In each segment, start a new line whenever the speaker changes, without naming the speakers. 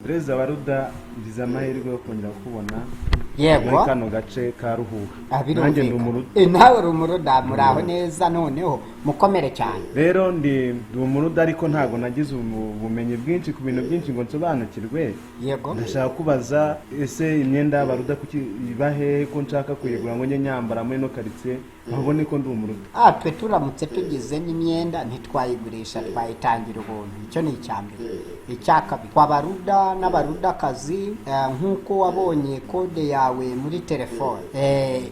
Perezida wa Ruda ngize amahirwe yo kongera kubona
yego
kano gace ka Ruhuha.
Nanjye ndi umuruda. Nawe uri umuruda, muraho neza noneho mukomere cyane.
Rero ndi umuruda ariko ntago nagize ubumenyi bwinshi ku bintu byinshi ngo nsobanukirwe.
Yego.
Ndashaka kubaza ese imyenda y'abaruda kuki ibahe ko nshaka kuyigura ngo njye nyambara muri no quartier babone ko ndi umuruda.
Twe turamutse tugize n'imyenda ntitwayigurisha, twayitangira ubuntu. Icyo ni icyambere. Icyakabiri kwabaruda n'abarudakazi, nkuko wabonye kode yawe muri telefone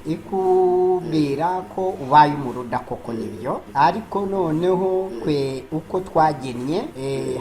ikubwira ko ubaye umuruda koko nibyo, ariko noneho kwe uko twagennye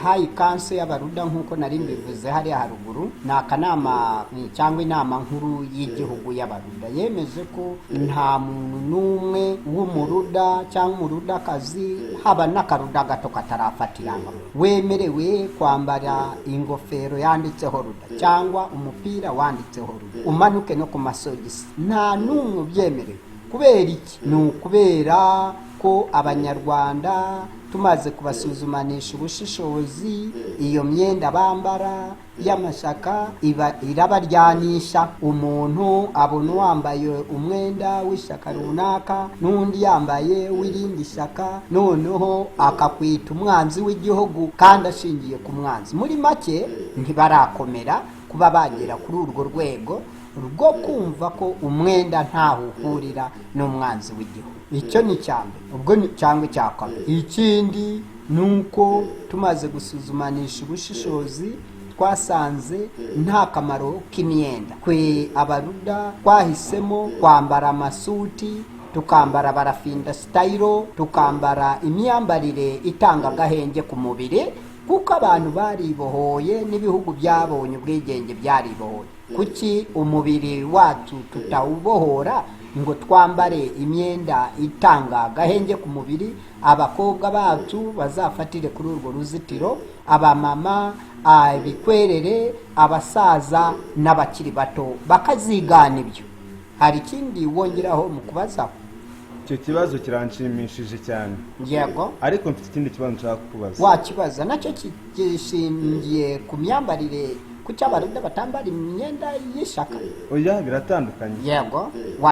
hayi kanse y'abaruda nkuko nari mbivuze hari haruguru, ni akanama cyangwa inama nkuru y'igihugu y'abaruda yemeje ko nta muntu n'umwe w'umuruda cyangwa umurudakazi haba n'akaruda gato katarafatiranga wemerewe kwambara ingofero yanditseho Ruda cyangwa umupira wanditseho Ruda umanuke no ku masogisi. Nta n'umwe ubyemerewe. Kubera iki? Ni ukubera ko Abanyarwanda tumaze kubasuzumanisha ubushishozi, iyo myenda bambara y'amashaka irabaryanisha. Umuntu abona wambaye umwenda w'ishaka runaka n'undi yambaye w'irindi shaka, noneho akakwita umwanzi w'igihugu kandi ashingiye ku mwanzi. Muri make ntibarakomera kuba bagera kuri urwo rwego rwo kumva ko umwenda ntaho uhurira n'umwanzi w'igihugu. Icyo ni cyambere. Ubwo ni cyangwa cyakabiri. Ikindi nuko tumaze gusuzumanisha ubushishozi twasanze nta kamaro k'imyenda. Kwe abaruda twahisemo kwambara amasuti, tukambara barafinda style, tukambara imyambarire itanga agahenge ku mubiri, kuko abantu baribohoye n'ibihugu byabonye ubwigenge byaribohoye. Kuki umubiri wacu tutawubohora ngo twambare imyenda itanga agahenge ku mubiri? Abakobwa bacu bazafatire kuri urwo ruzitiro, abamama, abikwerere, abasaza n'abakiri bato bakazigana ibyo. Hari ikindi wongeraho mu kubaza?
Icyo kibazo kiranshimishije cyane.
Yego.
Ariko mfite ikindi kibazo nshaka kubaza.
Wakibaza nacyo gishingiye ku myambarire, kuki abaruda batambara imyenda y'ishaka?
Oya, biratandukanye.
Yego.